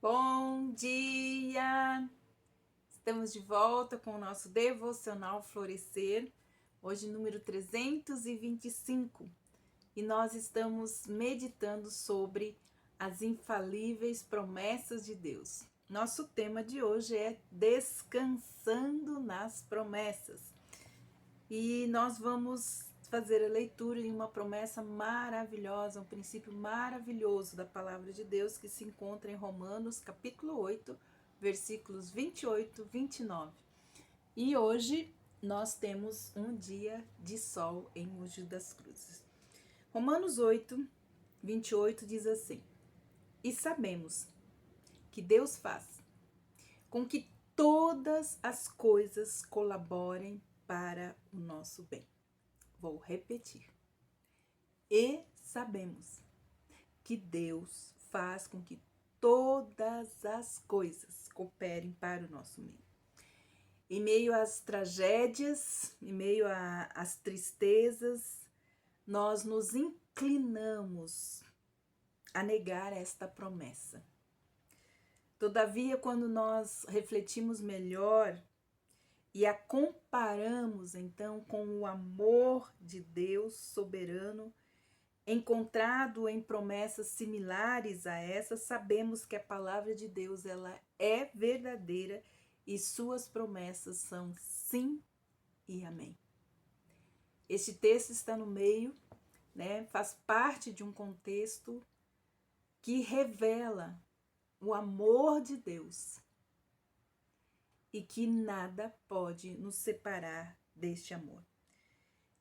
Bom dia! Estamos de volta com o nosso devocional Florescer, hoje número 325, e nós estamos meditando sobre as infalíveis promessas de Deus. Nosso tema de hoje é Descansando nas Promessas. E nós vamos fazer a leitura de uma promessa maravilhosa, um princípio maravilhoso da palavra de Deus que se encontra em Romanos, capítulo 8, versículos 28 e 29. E hoje nós temos um dia de sol em Mogi das Cruzes. Romanos 8, 28 diz assim: E sabemos que Deus faz com que todas as coisas colaborem para o nosso bem. Vou repetir. E sabemos que Deus faz com que todas as coisas cooperem para o nosso bem. Em meio às tragédias, em meio às tristezas, nós nos inclinamos a negar esta promessa. Todavia, quando nós refletimos melhor e a comparamos então com o amor de Deus soberano, encontrado em promessas similares a essa, sabemos que a palavra de Deus ela é verdadeira e suas promessas são sim e amém. Este texto está no meio, faz parte de um contexto que revela o amor de Deus e que nada pode nos separar deste amor.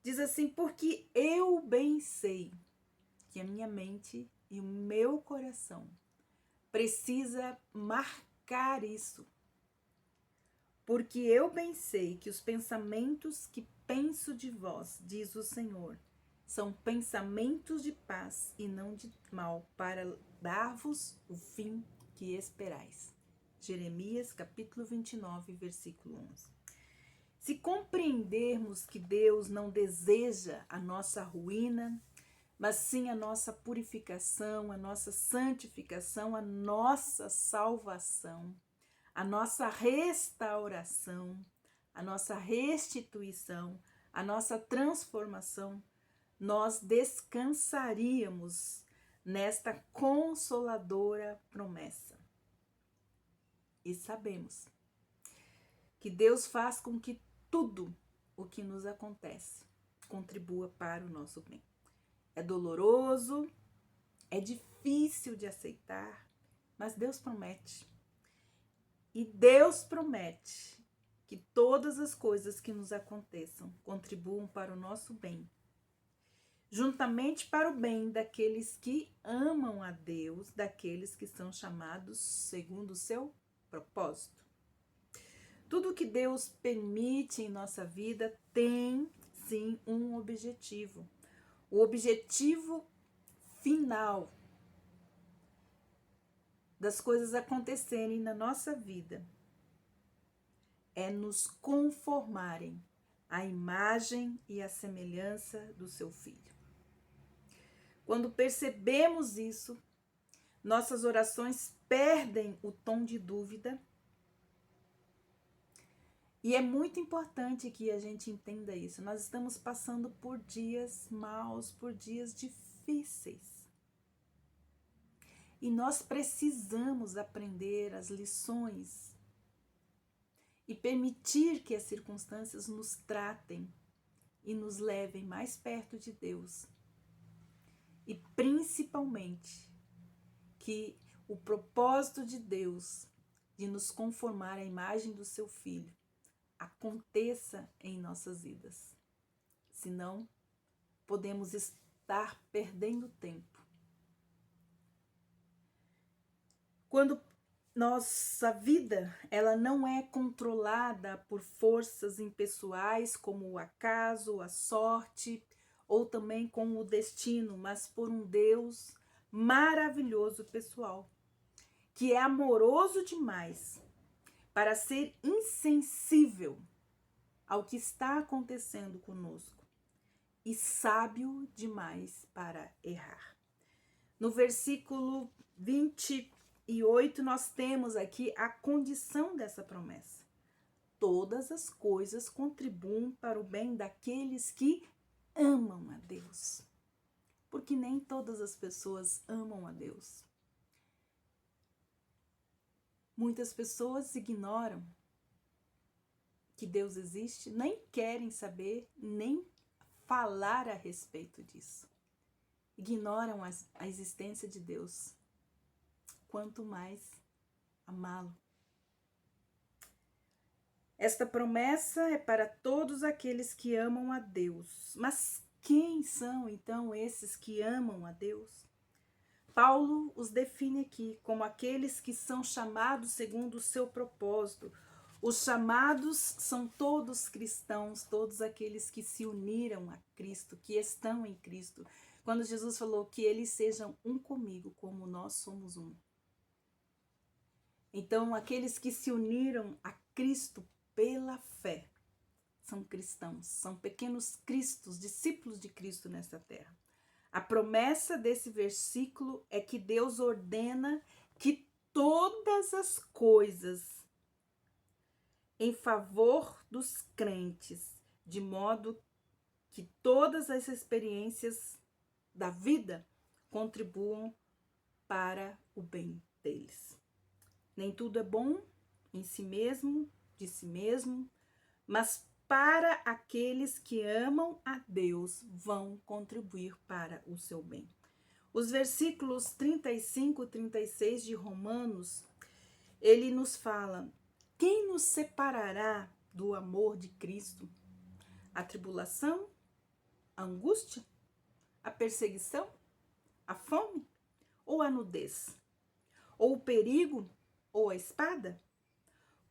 Diz assim: porque eu bem sei que a minha mente e o meu coração precisa marcar isso. Porque eu bem sei que os pensamentos que penso de vós, diz o Senhor, são pensamentos de paz e não de mal, para dar-vos o fim que esperais. Jeremias capítulo 29, versículo 11. Se compreendermos que Deus não deseja a nossa ruína, mas sim a nossa purificação, a nossa santificação, a nossa salvação, a nossa restauração, a nossa restituição, a nossa transformação, nós descansaríamos nesta consoladora promessa. E sabemos que Deus faz com que tudo o que nos acontece contribua para o nosso bem. É doloroso, é difícil de aceitar, mas Deus promete. E Deus promete que todas as coisas que nos aconteçam contribuam para o nosso bem, juntamente para o bem daqueles que amam a Deus, daqueles que são chamados segundo o seu propósito. Tudo que Deus permite em nossa vida tem, sim, um objetivo. O objetivo final das coisas acontecerem na nossa vida é nos conformarem à imagem e à semelhança do seu Filho. Quando percebemos isso, nossas orações perdem o tom de dúvida. E é muito importante que a gente entenda isso. Nós estamos passando por dias maus, por dias difíceis. E nós precisamos aprender as lições e permitir que as circunstâncias nos tratem e nos levem mais perto de Deus. E principalmente que o propósito de Deus de nos conformar à imagem do seu Filho aconteça em nossas vidas. Senão, podemos estar perdendo tempo. Quando nossa vida ela não é controlada por forças impessoais como o acaso, a sorte ou também com o destino, mas por um Deus maravilhoso pessoal, que é amoroso demais para ser insensível ao que está acontecendo conosco e sábio demais para errar. No versículo 29 e 8, nós temos aqui a condição dessa promessa. Todas as coisas contribuem para o bem daqueles que amam a Deus. Porque nem todas as pessoas amam a Deus. Muitas pessoas ignoram que Deus existe, nem querem saber, nem falar a respeito disso. Ignoram a existência de Deus. Quanto mais amá-lo. Esta promessa é para todos aqueles que amam a Deus. Mas quem são então esses que amam a Deus? Paulo os define aqui como aqueles que são chamados segundo o seu propósito. Os chamados são todos cristãos, todos aqueles que se uniram a Cristo, que estão em Cristo. Quando Jesus falou que eles sejam um comigo, como nós somos um. Então, aqueles que se uniram a Cristo pela fé são cristãos, são pequenos cristos, discípulos de Cristo nesta terra. A promessa desse versículo é que Deus ordena que todas as coisas em favor dos crentes, de modo que todas as experiências da vida contribuam para o bem deles. Nem tudo é bom em si mesmo, de si mesmo, mas para aqueles que amam a Deus vão contribuir para o seu bem. Os versículos 35 e 36 de Romanos, ele nos fala: quem nos separará do amor de Cristo? A tribulação? A angústia? A perseguição? A fome? Ou a nudez? Ou o perigo? Ou a espada?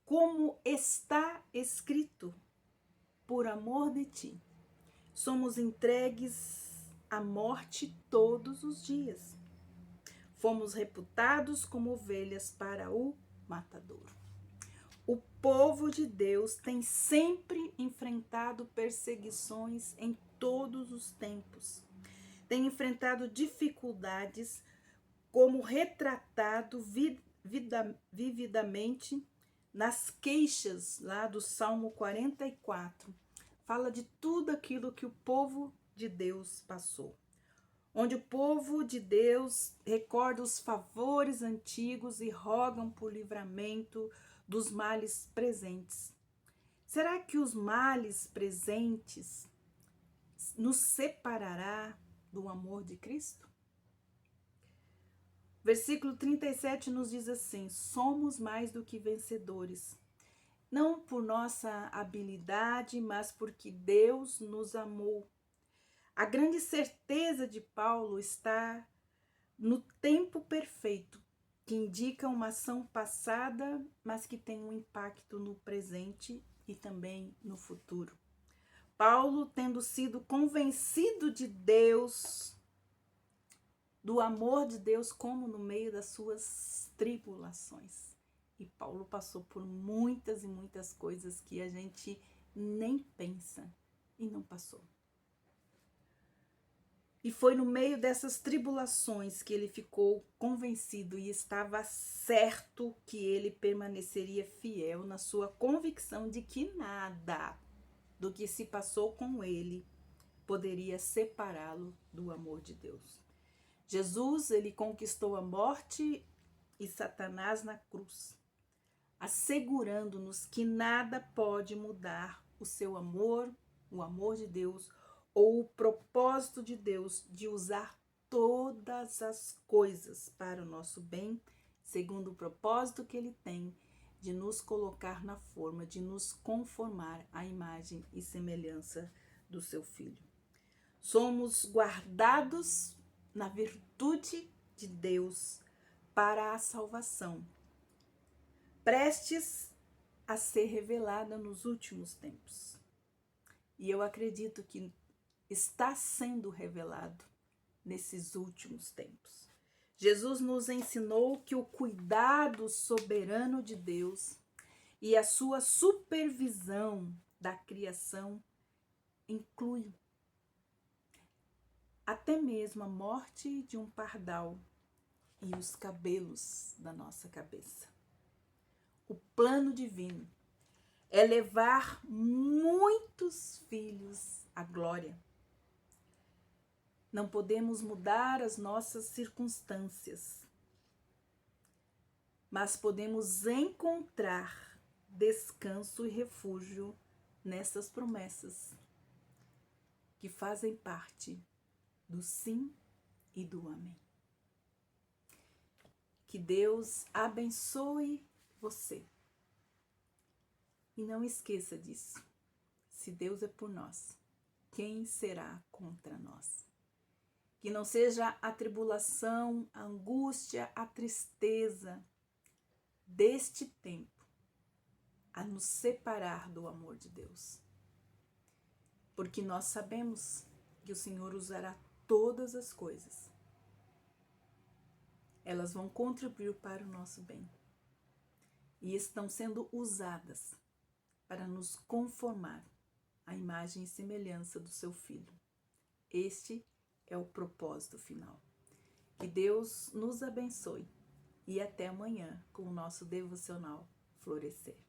Como está escrito, por amor de ti, somos entregues à morte todos os dias. Fomos reputados como ovelhas para o matadouro. O povo de Deus tem sempre enfrentado perseguições em todos os tempos. Tem enfrentado dificuldades, como retratado vividamente nas queixas lá do Salmo 44, fala de tudo aquilo que o povo de Deus passou. Onde o povo de Deus recorda os favores antigos e rogam por livramento dos males presentes. Será que os males presentes nos separará do amor de Cristo? Versículo 37 nos diz assim: somos mais do que vencedores, não por nossa habilidade, mas porque Deus nos amou. A grande certeza de Paulo está no tempo perfeito, que indica uma ação passada, mas que tem um impacto no presente e também no futuro. Paulo, tendo sido convencido de Deus, do amor de Deus, como no meio das suas tribulações. E Paulo passou por muitas e muitas coisas que a gente nem pensa e não passou. E foi no meio dessas tribulações que ele ficou convencido e estava certo que ele permaneceria fiel na sua convicção de que nada do que se passou com ele poderia separá-lo do amor de Deus. Jesus, ele conquistou a morte e Satanás na cruz, assegurando-nos que nada pode mudar o seu amor, o amor de Deus, ou o propósito de Deus de usar todas as coisas para o nosso bem, segundo o propósito que ele tem de nos colocar na forma, de nos conformar à imagem e semelhança do seu Filho. Somos guardados na virtude de Deus para a salvação, prestes a ser revelada nos últimos tempos. E eu acredito que está sendo revelado nesses últimos tempos. Jesus nos ensinou que o cuidado soberano de Deus e a sua supervisão da criação inclui até mesmo a morte de um pardal e os cabelos da nossa cabeça. O plano divino é levar muitos filhos à glória. Não podemos mudar as nossas circunstâncias, mas podemos encontrar descanso e refúgio nessas promessas que fazem parte do sim e do amém. Que Deus abençoe você. E não esqueça disso. Se Deus é por nós, quem será contra nós? Que não seja a tribulação, a angústia, a tristeza deste tempo a nos separar do amor de Deus. Porque nós sabemos que o Senhor usará todas as coisas. Elas vão contribuir para o nosso bem. E estão sendo usadas para nos conformar à imagem e semelhança do seu Filho. Este é o propósito final. Que Deus nos abençoe e até amanhã com o nosso devocional Florescer.